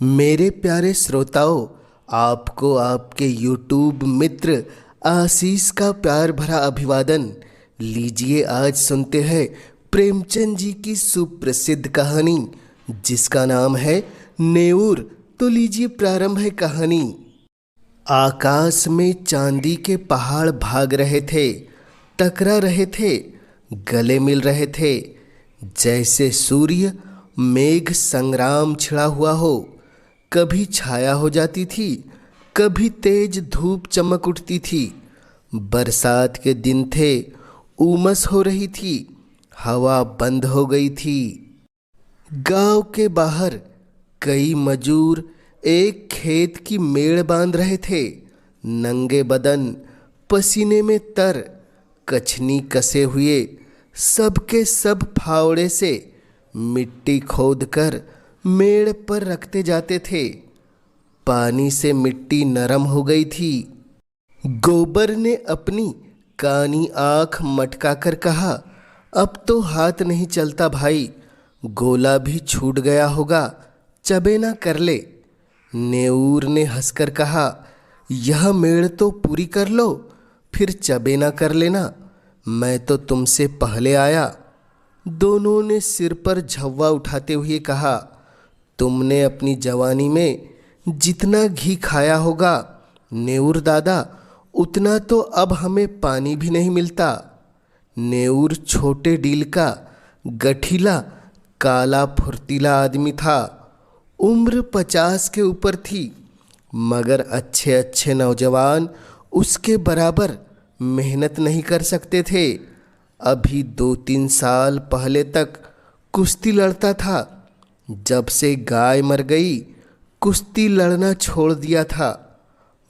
मेरे प्यारे श्रोताओं, आपको आपके YouTube मित्र आशीष का प्यार भरा अभिवादन। लीजिए आज सुनते हैं प्रेमचंद जी की सुप्रसिद्ध कहानी जिसका नाम है नेऊर। तो लीजिए प्रारंभ है कहानी। आकाश में चांदी के पहाड़ भाग रहे थे, टकरा रहे थे, गले मिल रहे थे। जैसे सूर्य मेघ संग्राम छिड़ा हुआ हो, कभी छाया हो जाती थी, कभी तेज धूप चमक उठती थी। बरसात के दिन थे, उमस हो रही थी, हवा बंद हो गई थी। गांव के बाहर कई मजूर एक खेत की मेड़ बांध रहे थे। नंगे बदन, पसीने में तर, कछनी कसे हुए, सबके सब फावड़े से मिट्टी खोदकर मेड़ पर रखते जाते थे। पानी से मिट्टी नरम हो गई थी। गोबर ने अपनी कानी आंख मटकाकर कहा, अब तो हाथ नहीं चलता भाई, गोला भी छूट गया होगा, चबे ना कर ले। नेऊर ने हंसकर कहा, यह मेड़ तो पूरी कर लो, फिर चबे ना कर लेना, मैं तो तुमसे पहले आया। दोनों ने सिर पर झव्वा उठाते हुए कहा, तुमने अपनी जवानी में जितना घी खाया होगा नेऊर दादा, उतना तो अब हमें पानी भी नहीं मिलता। नेऊर छोटे डील का गठीला काला फुर्तीला आदमी था। उम्र 50 के ऊपर थी, मगर अच्छे अच्छे नौजवान उसके बराबर मेहनत नहीं कर सकते थे। अभी 2-3 साल पहले तक कुश्ती लड़ता था। जब से गाय मर गई, कुश्ती लड़ना छोड़ दिया था।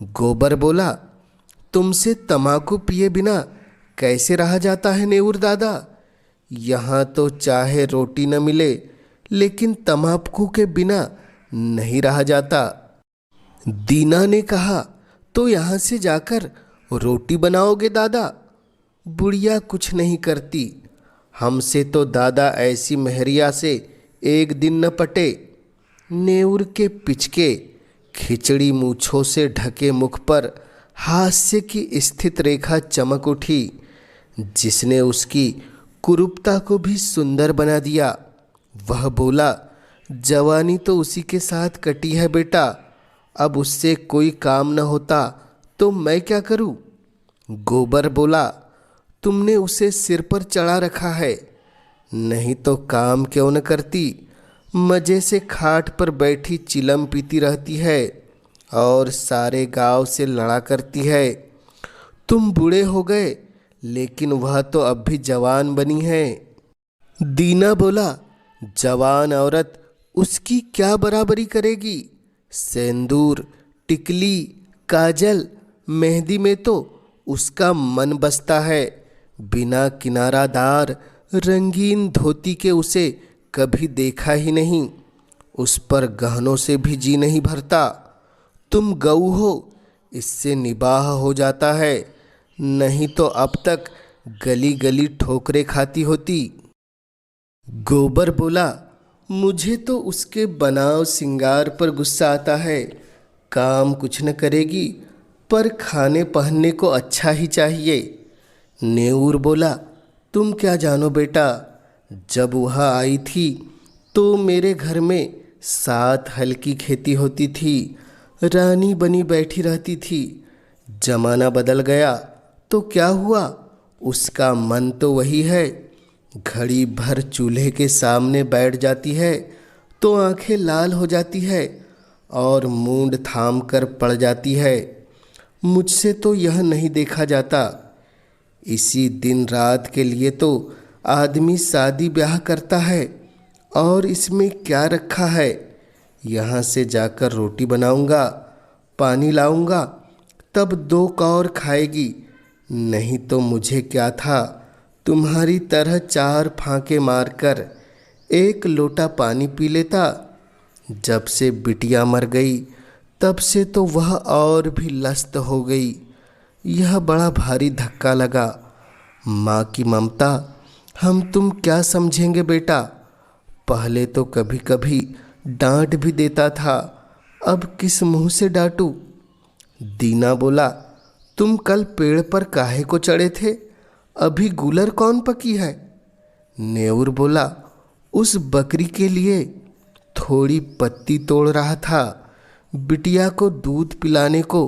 गोबर बोला, तुमसे तम्बाकू पिए बिना कैसे रहा जाता है नेऊर दादा? यहाँ तो चाहे रोटी न मिले, लेकिन तम्बाकू के बिना नहीं रहा जाता। दीना ने कहा, तो यहाँ से जाकर रोटी बनाओगे दादा? बुढ़िया कुछ नहीं करती, हमसे तो दादा ऐसी मेहरिया से एक दिन न पटे। नेऊर के पिचके खिचड़ी मूछों से ढके मुख पर हास्य की स्थित रेखा चमक उठी, जिसने उसकी कुरूपता को भी सुंदर बना दिया। वह बोला, जवानी तो उसी के साथ कटी है बेटा, अब उससे कोई काम न होता तो मैं क्या करूं? गोबर बोला, तुमने उसे सिर पर चढ़ा रखा है, नहीं तो काम क्यों न करती? मज़े से खाट पर बैठी चिलम पीती रहती है और सारे गांव से लड़ा करती है। तुम बूढ़े हो गए, लेकिन वह तो अब भी जवान बनी है। दीना बोला, जवान औरत उसकी क्या बराबरी करेगी? सेंदूर, टिकली, काजल, मेहंदी में तो उसका मन बसता है। बिना किनारादार रंगीन धोती के उसे कभी देखा ही नहीं। उस पर गहनों से भी जी नहीं भरता। तुम गऊ हो, इससे निबाह हो जाता है, नहीं तो अब तक गली गली ठोकरे खाती होती। गोबर बोला, मुझे तो उसके बनाव सिंगार पर गुस्सा आता है। काम कुछ न करेगी, पर खाने पहनने को अच्छा ही चाहिए। नेऊर बोला, तुम क्या जानो बेटा, जब वह आई थी तो मेरे घर में 7 हल की खेती होती थी, रानी बनी बैठी रहती थी। जमाना बदल गया तो क्या हुआ, उसका मन तो वही है। घड़ी भर चूल्हे के सामने बैठ जाती है तो आंखें लाल हो जाती है और मूंड थाम कर पड़ जाती है। मुझसे तो यह नहीं देखा जाता। इसी दिन रात के लिए तो आदमी शादी ब्याह करता है, और इसमें क्या रखा है? यहाँ से जाकर रोटी बनाऊंगा, पानी लाऊंगा, तब 2 कौर खाएगी, नहीं तो मुझे क्या था, तुम्हारी तरह 4 फांके मारकर 1 लोटा पानी पी लेता। जब से बिटिया मर गई, तब से तो वह और भी लस्त हो गई। यह बड़ा भारी धक्का लगा। माँ की ममता हम तुम क्या समझेंगे बेटा? पहले तो कभी कभी डांट भी देता था, अब किस मुंह से डांटूं? दीना बोला, तुम कल पेड़ पर काहे को चढ़े थे? अभी गूलर कौन पकी है? नेऊर बोला, उस बकरी के लिए थोड़ी पत्ती तोड़ रहा था। बिटिया को दूध पिलाने को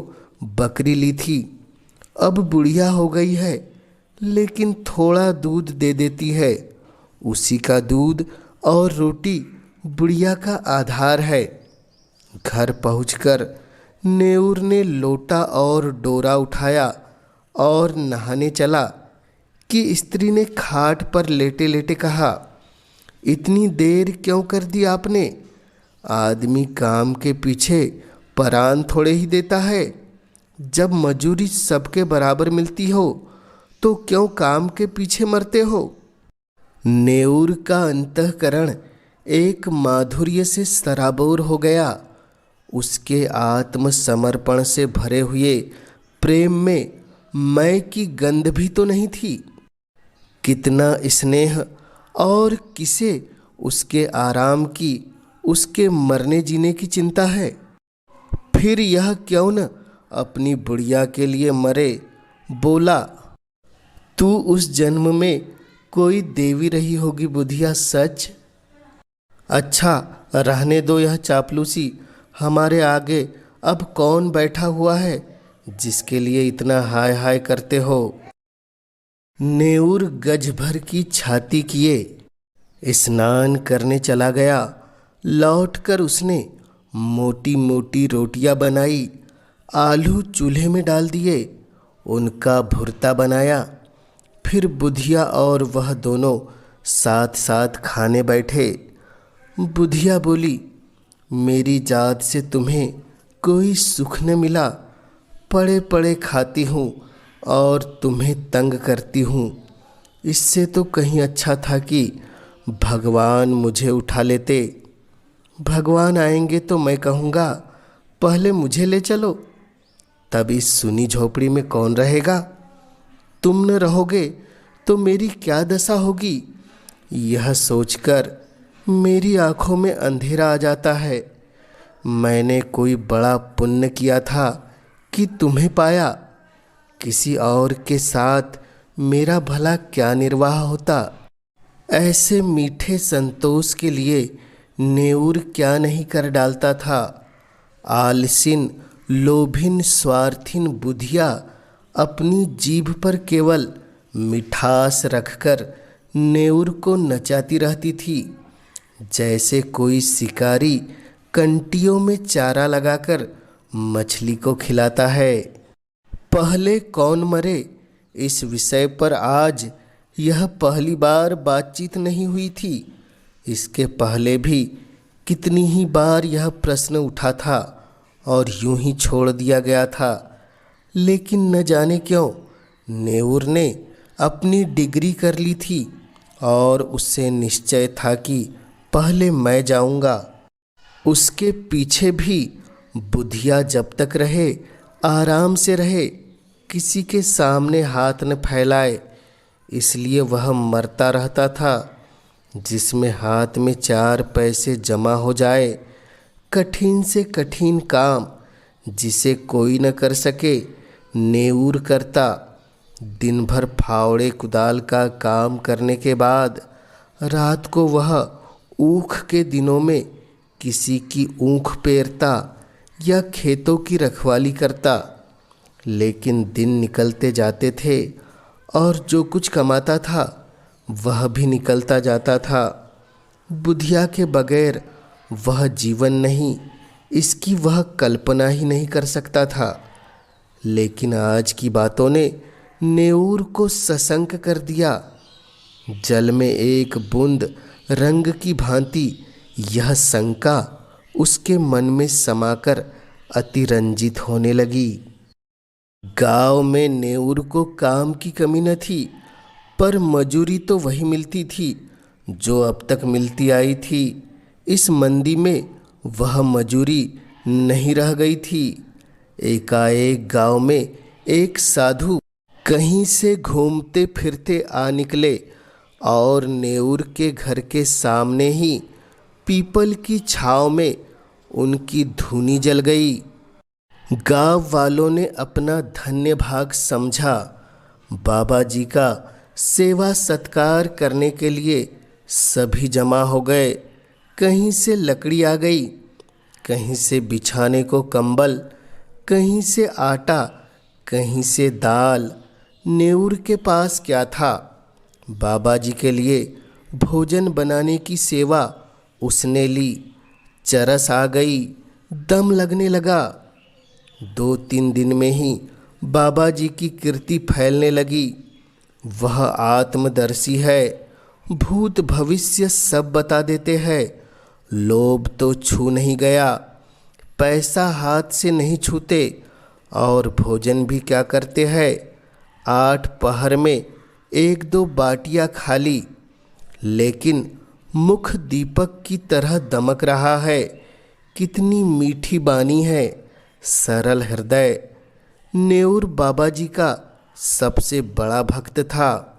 बकरी ली थी। अब बुढ़िया हो गई है, लेकिन थोड़ा दूध दे देती है। उसी का दूध और रोटी बुढ़िया का आधार है। घर पहुंचकर नेऊर ने लोटा और डोरा उठाया और नहाने चला कि स्त्री ने खाट पर लेटे लेटे कहा, इतनी देर क्यों कर दी आपने? आदमी काम के पीछे परान थोड़े ही देता है। जब मजूरी सबके बराबर मिलती हो तो क्यों काम के पीछे मरते हो? नेऊर का अंतःकरण एक माधुर्य से सराबोर हो गया। उसके आत्मसमर्पण से भरे हुए प्रेम में मैं की गंध भी तो नहीं थी। कितना स्नेह और किसे उसके आराम की, उसके मरने जीने की चिंता है। फिर यह क्यों न अपनी बुढ़िया के लिए मरे। बोला, तू उस जन्म में कोई देवी रही होगी बुधिया, सच? अच्छा, रहने दो यह चापलूसी। हमारे आगे अब कौन बैठा हुआ है जिसके लिए इतना हाय हाय करते हो? नेऊर गज भर की छाती किए स्नान करने चला गया। लौटकर उसने मोटी मोटी रोटियां बनाई, आलू चूल्हे में डाल दिए, उनका भुर्ता बनाया। फिर बुधिया और वह दोनों साथ साथ खाने बैठे। बुधिया बोली, मेरी जात से तुम्हें कोई सुख न मिला। पड़े पड़े खाती हूँ और तुम्हें तंग करती हूँ। इससे तो कहीं अच्छा था कि भगवान मुझे उठा लेते। भगवान आएंगे तो मैं कहूँगा, पहले मुझे ले चलो। तब इस सुनी झोपड़ी में कौन रहेगा? तुम न रहोगे तो मेरी क्या दशा होगी? यह सोचकर मेरी आंखों में अंधेरा आ जाता है। मैंने कोई बड़ा पुण्य किया था कि तुम्हें पाया। किसी और के साथ मेरा भला क्या निर्वाह होता? ऐसे मीठे संतोष के लिए नेऊर क्या नहीं कर डालता था। आलसिन, लोभिन, स्वार्थिन बुधिया अपनी जीभ पर केवल मिठास रखकर नेऊर को नचाती रहती थी, जैसे कोई शिकारी कंटियों में चारा लगाकर मछली को खिलाता है। पहले कौन मरे, इस विषय पर आज यह पहली बार बातचीत नहीं हुई थी। इसके पहले भी कितनी ही बार यह प्रश्न उठा था और यूं ही छोड़ दिया गया था। लेकिन न जाने क्यों नेऊर ने अपनी डिग्री कर ली थी और उससे निश्चय था कि पहले मैं जाऊंगा। उसके पीछे भी बुधिया जब तक रहे आराम से रहे, किसी के सामने हाथ न फैलाए। इसलिए वह मरता रहता था। जिसमें हाथ में 4 पैसे जमा हो जाए, कठिन से कठिन काम जिसे कोई न कर सके, नेऊर करता। दिन भर फावड़े कुदाल का काम करने के बाद रात को वह ऊख के दिनों में किसी की ऊख पेरता या खेतों की रखवाली करता। लेकिन दिन निकलते जाते थे और जो कुछ कमाता था वह भी निकलता जाता था। बुधिया के बगैर वह जीवन नहीं, इसकी वह कल्पना ही नहीं कर सकता था। लेकिन आज की बातों ने नेऊर को सशंक कर दिया। जल में एक बूंद रंग की भांति यह शंका उसके मन में समाकर अतिरंजित होने लगी। गांव में नेऊर को काम की कमी न थी, पर मजूरी तो वही मिलती थी जो अब तक मिलती आई थी। इस मंदी में वह मजूरी नहीं रह गई थी। एकाएक गांव में एक साधु कहीं से घूमते फिरते आ निकले और नेऊर के घर के सामने ही पीपल की छांव में उनकी धूनी जल गई। गांव वालों ने अपना धन्य भाग समझा। बाबा जी का सेवा सत्कार करने के लिए सभी जमा हो गए। कहीं से लकड़ी आ गई, कहीं से बिछाने को कंबल, कहीं से आटा, कहीं से दाल। नेऊर के पास क्या था? बाबा जी के लिए भोजन बनाने की सेवा उसने ली। चरस आ गई, दम लगने लगा। 2-3 दिन में ही बाबा जी की कीर्ति फैलने लगी। वह आत्मदर्शी है, भूत भविष्य सब बता देते हैं। लोभ तो छू नहीं गया, पैसा हाथ से नहीं छूते, और भोजन भी क्या करते हैं, 8 पहर में 1-2 बाटियाँ खाली, लेकिन मुख दीपक की तरह दमक रहा है। कितनी मीठी बानी है, सरल हृदय। नेऊर बाबा जी का सबसे बड़ा भक्त था।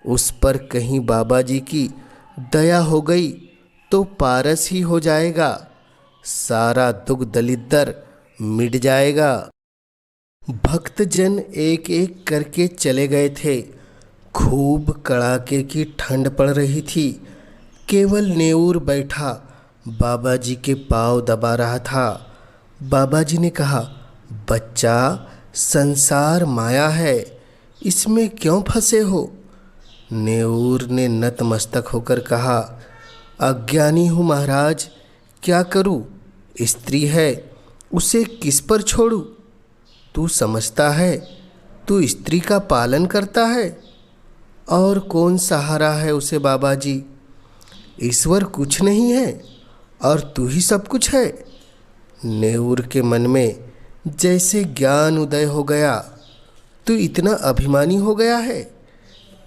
उस पर कहीं बाबा जी की दया हो गई तो पारस ही हो जाएगा, सारा दुख दलिद्दर मिट जाएगा। भक्तजन एक एक करके चले गए थे। खूब कड़ाके की ठंड पड़ रही थी। केवल नेऊर बैठा बाबा जी के पाँव दबा रहा था। बाबा जी ने कहा, बच्चा, संसार माया है, इसमें क्यों फंसे हो? नेऊर ने नतमस्तक होकर कहा, अज्ञानी हूँ महाराज, क्या करूँ? स्त्री है, उसे किस पर छोड़ूं? तू समझता है, तू स्त्री का पालन करता है, और कौन सहारा है उसे बाबा जी? ईश्वर कुछ नहीं है और तू ही सब कुछ है। नेऊर के मन में जैसे ज्ञान उदय हो गया। तू इतना अभिमानी हो गया है,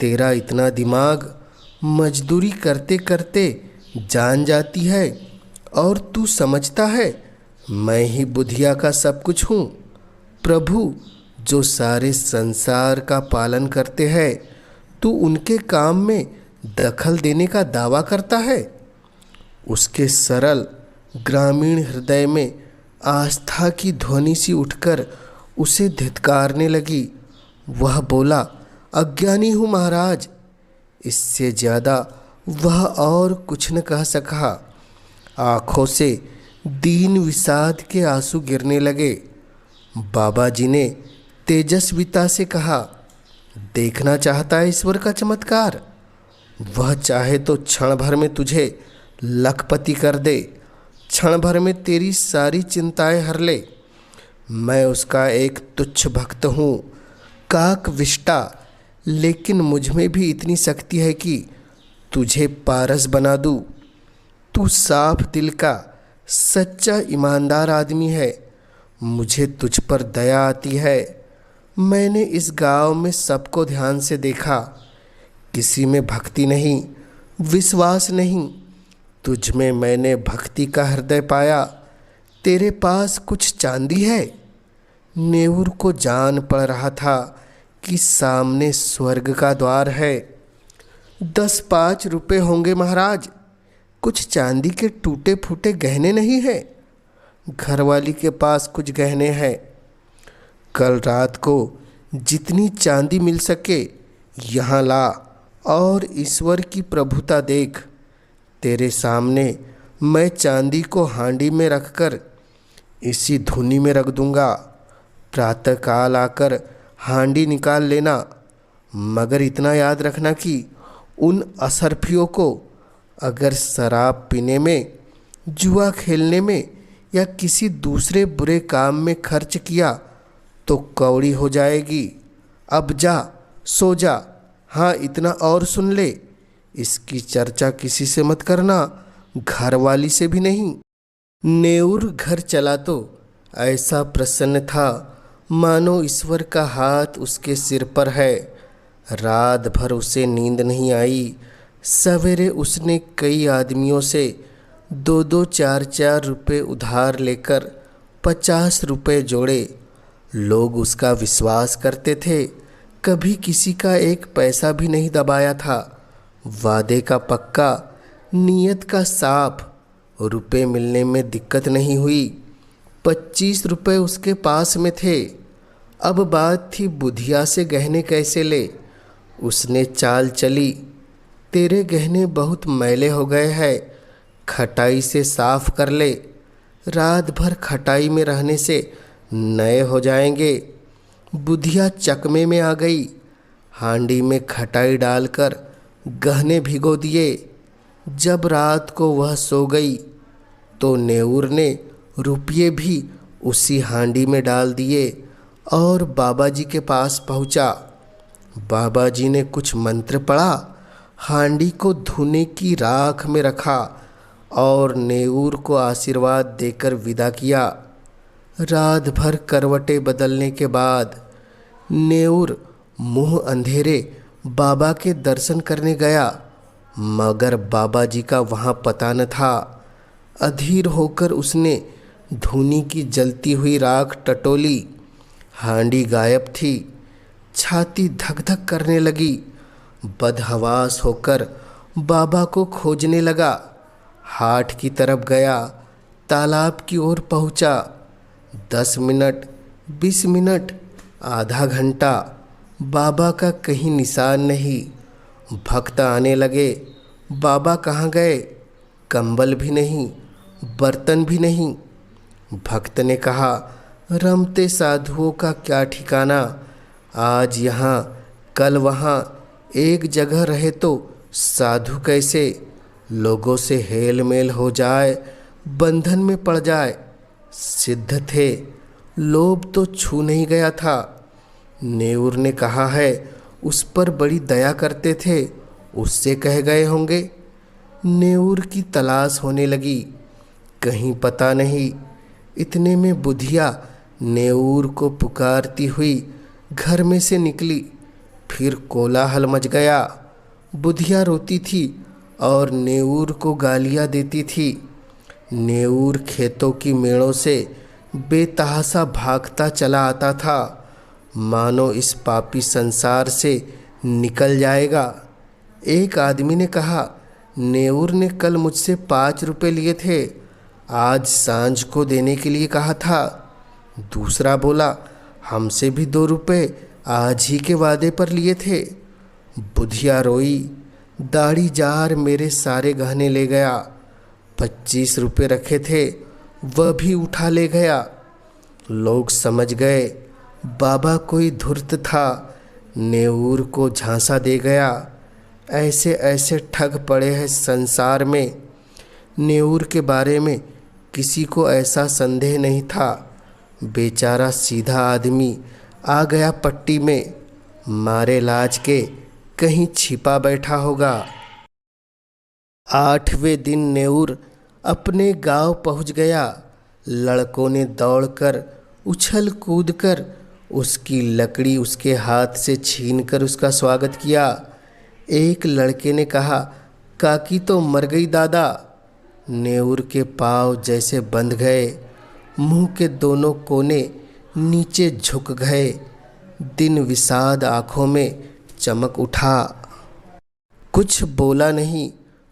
तेरा इतना दिमाग मजदूरी करते करते जान जाती है, और तू समझता है मैं ही बुधिया का सब कुछ हूँ। प्रभु जो सारे संसार का पालन करते हैं, तू उनके काम में दखल देने का दावा करता है। उसके सरल ग्रामीण हृदय में आस्था की ध्वनि सी उठकर उसे धिक्कारने लगी। वह बोला, अज्ञानी हूँ महाराज। इससे ज़्यादा वह और कुछ न कह सका। आँखों से दीन विषाद के आंसू गिरने लगे। बाबा जी ने तेजस्विता से कहा, देखना चाहता है ईश्वर का चमत्कार? वह चाहे तो क्षण भर में तुझे लखपति कर दे, क्षण भर में तेरी सारी चिंताएं हर ले। मैं उसका एक तुच्छ भक्त हूँ, काकविष्टा, लेकिन मुझ में भी इतनी शक्ति है कि तुझे पारस बना दूँ। तू साफ दिल का सच्चा ईमानदार आदमी है। मुझे तुझ पर दया आती है। मैंने इस गांव में सबको ध्यान से देखा, किसी में भक्ति नहीं, विश्वास नहीं। तुझ में मैंने भक्ति का हृदय पाया। तेरे पास कुछ चांदी है? नेऊर को जान पड़ रहा था कि सामने स्वर्ग का द्वार है। 10-5 रुपये होंगे महाराज। कुछ चांदी के टूटे फूटे गहने नहीं हैं? घरवाली के पास कुछ गहने हैं। कल रात को जितनी चांदी मिल सके यहाँ ला, और ईश्वर की प्रभुता देख। तेरे सामने मैं चांदी को हांडी में रखकर इसी धुनी में रख दूंगा। प्रातःकाल आकर हांडी निकाल लेना, मगर इतना याद रखना कि उन असरफियों को अगर शराब पीने में, जुआ खेलने में या किसी दूसरे बुरे काम में खर्च किया तो कौड़ी हो जाएगी। अब जा, सो जा। हाँ, इतना और सुन ले, इसकी चर्चा किसी से मत करना, घरवाली से भी नहीं। नेऊर घर चला तो ऐसा प्रसन्न था मानो ईश्वर का हाथ उसके सिर पर है। रात भर उसे नींद नहीं आई। सवेरे उसने कई आदमियों से 2-2, 4-4 रुपये उधार लेकर 50 रुपये जोड़े। लोग उसका विश्वास करते थे, कभी किसी का एक पैसा भी नहीं दबाया था। वादे का पक्का, नीयत का साफ, रुपए मिलने में दिक्कत नहीं हुई। 25 रुपए उसके पास में थे। अब बात थी बुधिया से गहने कैसे ले। उसने चाल चली, तेरे गहने बहुत मैले हो गए हैं, खटाई से साफ कर ले। रात भर खटाई में रहने से नए हो जाएंगे। बुधिया चकमे में आ गई। हांडी में खटाई डालकर गहने भिगो दिए। जब रात को वह सो गई तो नेऊर ने रुपये भी उसी हांडी में डाल दिए और बाबा जी के पास पहुंचा। बाबा जी ने कुछ मंत्र पढ़ा, हांडी को धुने की राख में रखा और नेऊर को आशीर्वाद देकर विदा किया। रात भर करवटें बदलने के बाद नेऊर मुंह अंधेरे बाबा के दर्शन करने गया, मगर बाबा जी का वहाँ पता न था। अधीर होकर उसने धूनी की जलती हुई राख टटोली। हांडी गायब थी। छाती धक धक करने लगी। बदहवास होकर बाबा को खोजने लगा। हाट की तरफ गया, तालाब की ओर पहुंचा। 10 मिनट, 20 मिनट, आधा घंटा, बाबा का कहीं निशान नहीं। भक्त आने लगे, बाबा कहाँ गए? कंबल भी नहीं, बर्तन भी नहीं। भक्त ने कहा, रमते साधुओं का क्या ठिकाना, आज यहाँ कल वहाँ, एक जगह रहे तो साधु कैसे? लोगों से हेल मेल हो जाए, बंधन में पड़ जाए। सिद्ध थे, लोभ तो छू नहीं गया था। नेऊर ने कहा है उस पर बड़ी दया करते थे, उससे कह गए होंगे। नेऊर की तलाश होने लगी, कहीं पता नहीं। इतने में बुधिया नेऊर को पुकारती हुई घर में से निकली। फिर कोलाहल मच गया। बुधिया रोती थी और नेऊर को गालियाँ देती थी। नेऊर खेतों की मेड़ों से बेतहासा भागता चला आता था, मानो इस पापी संसार से निकल जाएगा। एक आदमी ने कहा, नेऊर ने कल मुझसे 5 रुपए लिए थे, आज सांझ को देने के लिए कहा था। दूसरा बोला, हमसे भी 2 रुपए आज ही के वादे पर लिए थे। बुधिया रोई, दाढ़ी जार मेरे सारे गहने ले गया। 25 रुपए रखे थे, वह भी उठा ले गया। लोग समझ गए बाबा कोई धूर्त था, नेऊर को झांसा दे गया। ऐसे ऐसे ठग पड़े हैं संसार में। नेऊर के बारे में किसी को ऐसा संदेह नहीं था। बेचारा सीधा आदमी आ गया पट्टी में, मारे लाज के कहीं छिपा बैठा होगा। 8वें दिन नेऊर अपने गांव पहुंच गया। लड़कों ने दौड़कर उछल कूद कर उसकी लकड़ी उसके हाथ से छीनकर उसका स्वागत किया। एक लड़के ने कहा, काकी तो मर गई दादा। नेऊर के पाँव जैसे बंध गए, मुंह के दोनों कोने नीचे झुक गए। दिन विषाद आँखों में चमक उठा। कुछ बोला नहीं,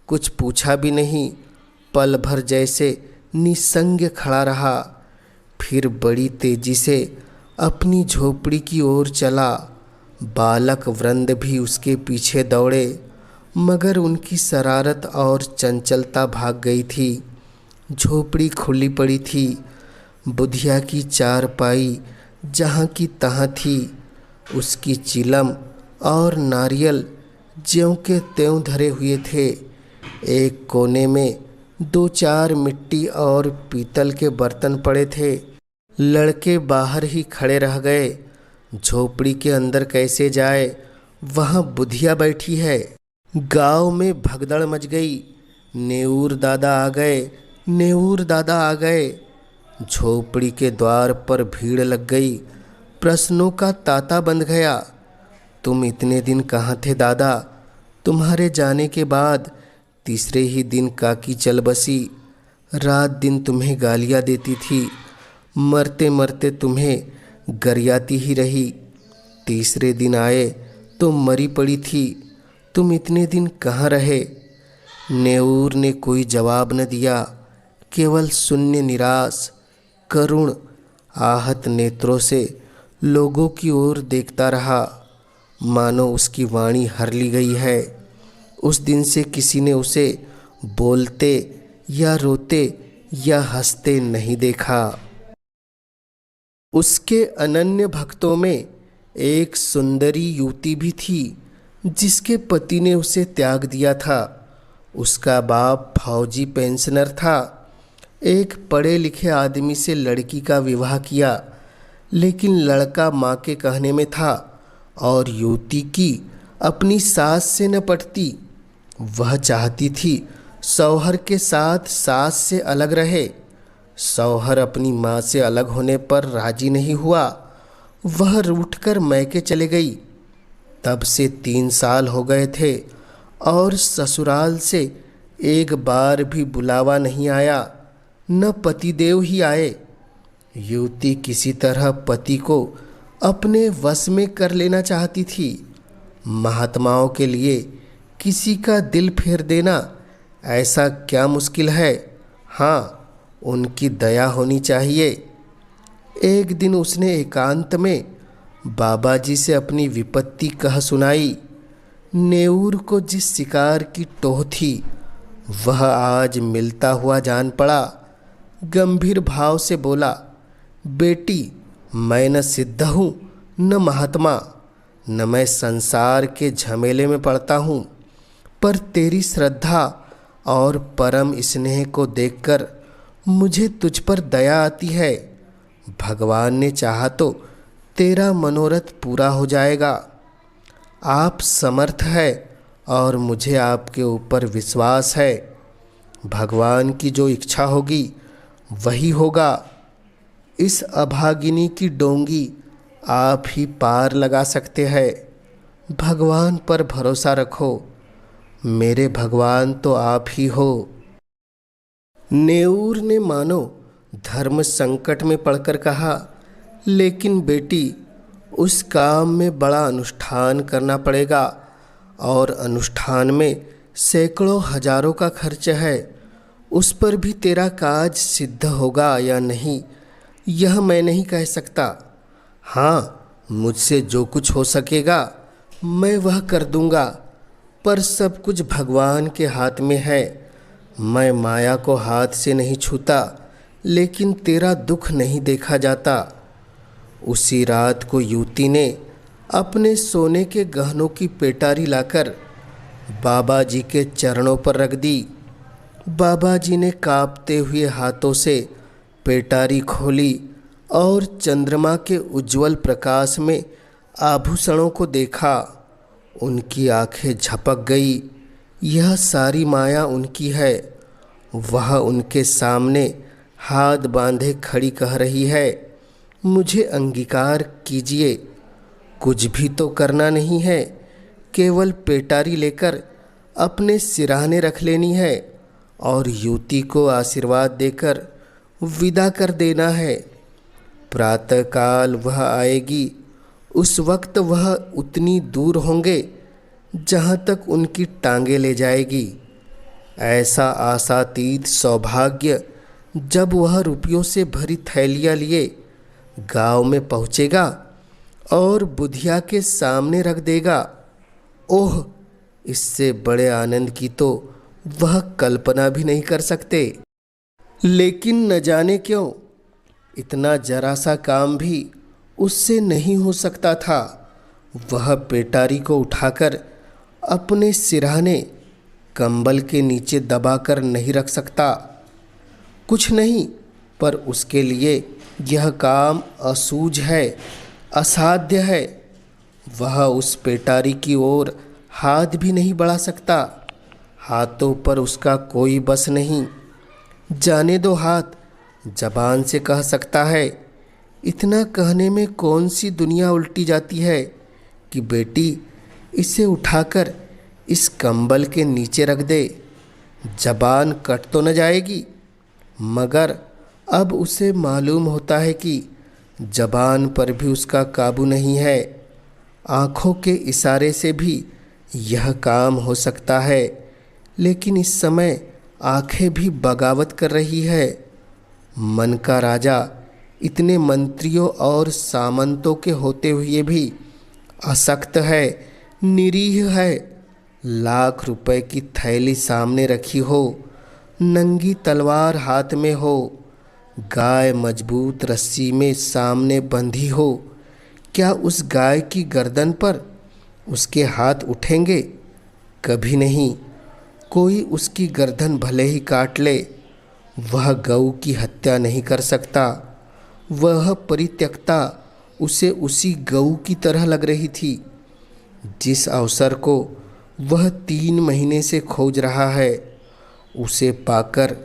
कुछ पूछा भी नहीं। पल भर जैसे निसंग खड़ा रहा, फिर बड़ी तेजी से अपनी झोपड़ी की ओर चला। बालक वृंद भी उसके पीछे दौड़े, मगर उनकी शरारत और चंचलता भाग गई थी। झोपड़ी खुली पड़ी थी। बुधिया की चारपाई जहाँ की तहाँ थी। उसकी चिलम और नारियल ज्यों के त्यों धरे हुए थे। एक कोने में 2-4 मिट्टी और पीतल के बर्तन पड़े थे। लड़के बाहर ही खड़े रह गए। झोपड़ी के अंदर कैसे जाए, वहाँ बुधिया बैठी है। गांव में भगदड़ मच गई। नेऊर दादा आ गए, नेऊर दादा आ गए। झोपड़ी के द्वार पर भीड़ लग गई। प्रश्नों का तांता बंध गया। तुम इतने दिन कहाँ थे दादा? तुम्हारे जाने के बाद तीसरे ही दिन काकी चल बसी। रात दिन तुम्हें गालियाँ देती थी, मरते मरते तुम्हें गरियाती ही रही। तीसरे दिन आए तो मरी पड़ी थी। तुम इतने दिन कहाँ रहे? नेऊर ने कोई जवाब न दिया। केवल शून्य, निराश, करुण, आहत नेत्रों से लोगों की ओर देखता रहा, मानो उसकी वाणी हर ली गई है। उस दिन से किसी ने उसे बोलते या रोते या हंसते नहीं देखा। उसके अनन्य भक्तों में एक सुंदरी युवती भी थी जिसके पति ने उसे त्याग दिया था। उसका बाप फौजी पेंशनर था। एक पढ़े लिखे आदमी से लड़की का विवाह किया, लेकिन लड़का माँ के कहने में था और युवती की अपनी सास से न पटती। वह चाहती थी शौहर के साथ सास से अलग रहे। शौहर अपनी माँ से अलग होने पर राजी नहीं हुआ। वह रूठकर मैके चले गई। तब से 3 साल हो गए थे और ससुराल से एक बार भी बुलावा नहीं आया, न पतिदेव ही आए। युवती किसी तरह पति को अपने वश में कर लेना चाहती थी। महात्माओं के लिए किसी का दिल फेर देना ऐसा क्या मुश्किल है। हाँ, उनकी दया होनी चाहिए। एक दिन उसने एकांत में बाबा जी से अपनी विपत्ति कह सुनाई। नेऊर को जिस शिकार की टोह थी वह आज मिलता हुआ जान पड़ा। गंभीर भाव से बोला, बेटी, मैं न सिद्ध हूँ न महात्मा, न मैं संसार के झमेले में पड़ता हूँ, पर तेरी श्रद्धा और परम स्नेह को देखकर मुझे तुझ पर दया आती है। भगवान ने चाहा तो तेरा मनोरथ पूरा हो जाएगा। आप समर्थ है और मुझे आपके ऊपर विश्वास है। भगवान की जो इच्छा होगी वही होगा। इस अभागिनी की डोंगी आप ही पार लगा सकते हैं। भगवान पर भरोसा रखो। मेरे भगवान तो आप ही हो। नेऊर ने मानो धर्म संकट में पड़कर कहा, लेकिन बेटी, उस काम में बड़ा अनुष्ठान करना पड़ेगा और अनुष्ठान में सैकड़ों हजारों का खर्च है। उस पर भी तेरा काज सिद्ध होगा या नहीं, यह मैं नहीं कह सकता। हाँ, मुझसे जो कुछ हो सकेगा मैं वह कर दूंगा, पर सब कुछ भगवान के हाथ में है। मैं माया को हाथ से नहीं छूता, लेकिन तेरा दुख नहीं देखा जाता। उसी रात को युवती ने अपने सोने के गहनों की पेटारी लाकर बाबा जी के चरणों पर रख दी। बाबा जी ने कांपते हुए हाथों से पेटारी खोली और चंद्रमा के उज्जवल प्रकाश में आभूषणों को देखा। उनकी आंखें झपक गई। यह सारी माया उनकी है। वह उनके सामने हाथ बांधे खड़ी कह रही है, मुझे अंगीकार कीजिए। कुछ भी तो करना नहीं है, केवल पेटारी लेकर अपने सिरहाने रख लेनी है और युवती को आशीर्वाद देकर विदा कर देना है। प्रातःकाल वह आएगी। उस वक्त वह उतनी दूर होंगे जहाँ तक उनकी टांगें ले जाएगी। ऐसा आशातीत सौभाग्य जब वह रुपयों से भरी थैलियाँ लिए गांव में पहुँचेगा और बुधिया के सामने रख देगा। ओह, इससे बड़े आनंद की तो वह कल्पना भी नहीं कर सकते। लेकिन न जाने क्यों इतना जरा सा काम भी उससे नहीं हो सकता था। वह पेटारी को उठाकर अपने सिरहाने कंबल के नीचे दबाकर नहीं रख सकता। कुछ नहीं, पर उसके लिए यह काम असूझ है, असाध्य है। वह उस पेटारी की ओर हाथ भी नहीं बढ़ा सकता। हाथों पर उसका कोई बस नहीं। जाने दो हाथ, जबान से कह सकता है। इतना कहने में कौन सी दुनिया उल्टी जाती है कि बेटी, इसे उठाकर इस कंबल के नीचे रख दे। जबान कट तो न जाएगी, मगर अब उसे मालूम होता है कि जबान पर भी उसका काबू नहीं है। आँखों के इशारे से भी यह काम हो सकता है, लेकिन इस समय आंखें भी बगावत कर रही है। मन का राजा इतने मंत्रियों और सामंतों के होते हुए भी अशक्त है, निरीह है। लाख रुपए की थैली सामने रखी हो, नंगी तलवार हाथ में हो, गाय मजबूत रस्सी में सामने बंधी हो, क्या उस गाय की गर्दन पर उसके हाथ उठेंगे? कभी नहीं। कोई उसकी गर्दन भले ही काट ले, वह गऊ की हत्या नहीं कर सकता। वह परित्यक्ता उसे उसी गऊ की तरह लग रही थी जिस अवसर को वह 3 महीने से खोज रहा है। उसे पाकर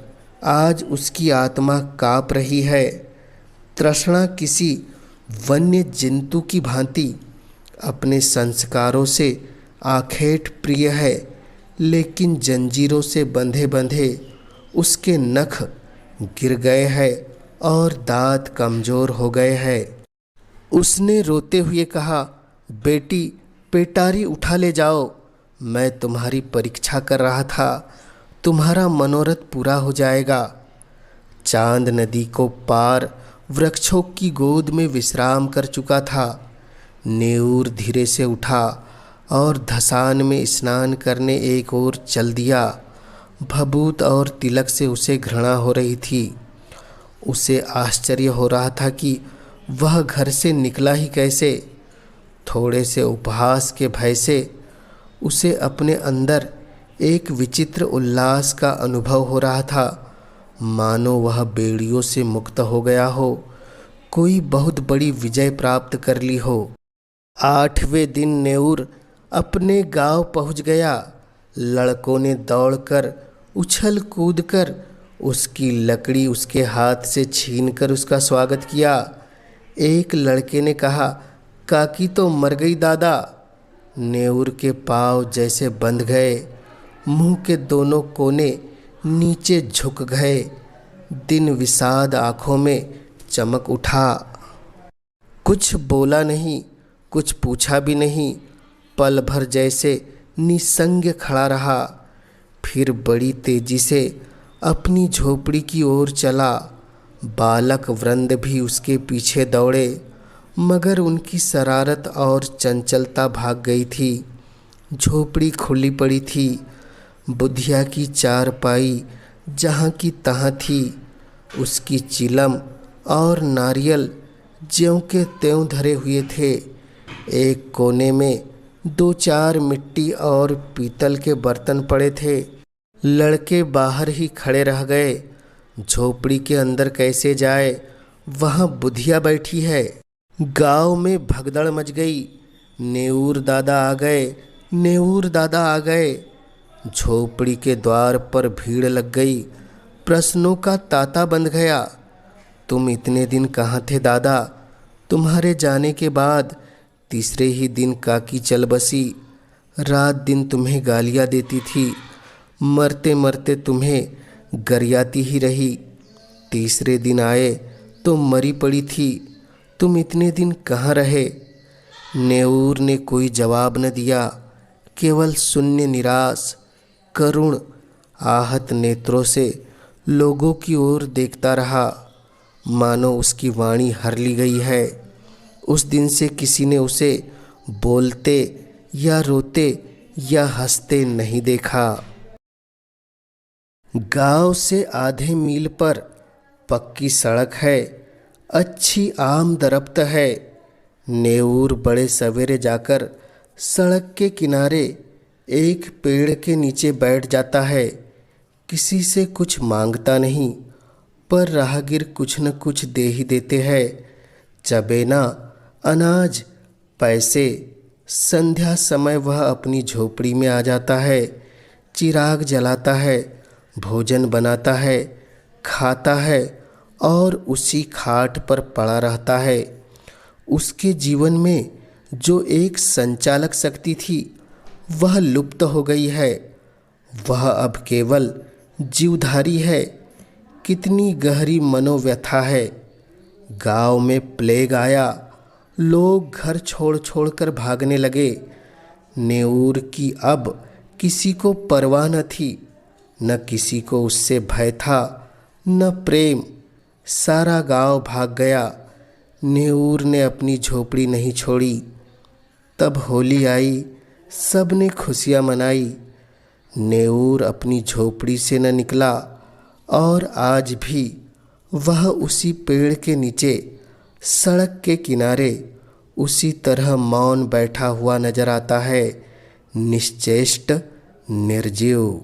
आज उसकी आत्मा काँप रही है। तृष्णा किसी वन्य जंतु की भांति अपने संस्कारों से आखेट प्रिय है, लेकिन जंजीरों से बंधे बंधे उसके नख गिर गए हैं और दांत कमज़ोर हो गए हैं। उसने रोते हुए कहा, बेटी, पेटारी उठा ले जाओ। मैं तुम्हारी परीक्षा कर रहा था, तुम्हारा मनोरथ पूरा हो जाएगा। चांद नदी को पार वृक्षों की गोद में विश्राम कर चुका था। नेऊर धीरे से उठा और धसान में स्नान करने एक ओर चल दिया। भभूत और तिलक से उसे घृणा हो रही थी। उसे आश्चर्य हो रहा था कि वह घर से निकला ही कैसे। थोड़े से उपहास के भय से उसे अपने अंदर एक विचित्र उल्लास का अनुभव हो रहा था, मानो वह बेड़ियों से मुक्त हो गया हो, कोई बहुत बड़ी विजय प्राप्त कर ली हो। 8वें दिन नेऊर अपने गांव पहुंच गया। लड़कों ने दौड़कर उछल कूद कर उसकी लकड़ी उसके हाथ से छीनकर उसका स्वागत किया। एक लड़के ने कहा, काकी तो मर गई दादा। नेऊर के पांव जैसे बंध गए, मुंह के दोनों कोने नीचे झुक गए, दिन विषाद आंखों में चमक उठा। कुछ बोला नहीं, कुछ पूछा भी नहीं, पल भर जैसे निसंग खड़ा रहा। फिर बड़ी तेजी से अपनी झोपड़ी की ओर चला। बालक वृंद भी उसके पीछे दौड़े, मगर उनकी शरारत और चंचलता भाग गई थी। झोपड़ी खुली पड़ी थी। बुधिया की चारपाई जहाँ की तहाँ थी। उसकी चिलम और नारियल ज्यों के त्यों धरे हुए थे। एक कोने में 2-4 मिट्टी और पीतल के बर्तन पड़े थे। लड़के बाहर ही खड़े रह गए। झोपड़ी के अंदर कैसे जाए, वहाँ बुधिया बैठी है। गांव में भगदड़ मच गई। नेऊर दादा आ गए, नेऊर दादा आ गए। झोपड़ी के द्वार पर भीड़ लग गई। प्रश्नों का तांता बंध गया। तुम इतने दिन कहाँ थे दादा? तुम्हारे जाने के बाद तीसरे ही दिन काकी चल बसी। रात दिन तुम्हें गालियाँ देती थी, मरते मरते तुम्हें गरियाती ही रही। तीसरे दिन आए तो मरी पड़ी थी। तुम इतने दिन कहाँ रहे? नेऊर ने कोई जवाब न दिया, केवल शून्य, निराश, करुण, आहत नेत्रों से लोगों की ओर देखता रहा, मानो उसकी वाणी हर ली गई है। उस दिन से किसी ने उसे बोलते या रोते या हंसते नहीं देखा। गांव से आधे मील पर पक्की सड़क है, अच्छी आम दरख्त है। नेऊर बड़े सवेरे जाकर सड़क के किनारे एक पेड़ के नीचे बैठ जाता है। किसी से कुछ मांगता नहीं, पर राहगीर कुछ न कुछ दे ही देते हैं। चबेना, अनाज, पैसे। संध्या समय वह अपनी झोपड़ी में आ जाता है, चिराग जलाता है, भोजन बनाता है, खाता है और उसी खाट पर पड़ा रहता है। उसके जीवन में जो एक संचालक शक्ति थी वह लुप्त हो गई है। वह अब केवल जीवधारी है। कितनी गहरी मनोव्यथा है। गांव में प्लेग आया, लोग घर छोड़ छोड़ कर भागने लगे। नेऊर की अब किसी को परवाह न थी। न किसी को उससे भय था न प्रेम। सारा गांव भाग गया, नेऊर ने अपनी झोपड़ी नहीं छोड़ी। तब होली आई, सब ने खुशियाँ मनाई। नेऊर अपनी झोपड़ी से न निकला और आज भी वह उसी पेड़ के नीचे सड़क के किनारे उसी तरह मौन बैठा हुआ नजर आता है, निश्चेष्ट, निर्जीव।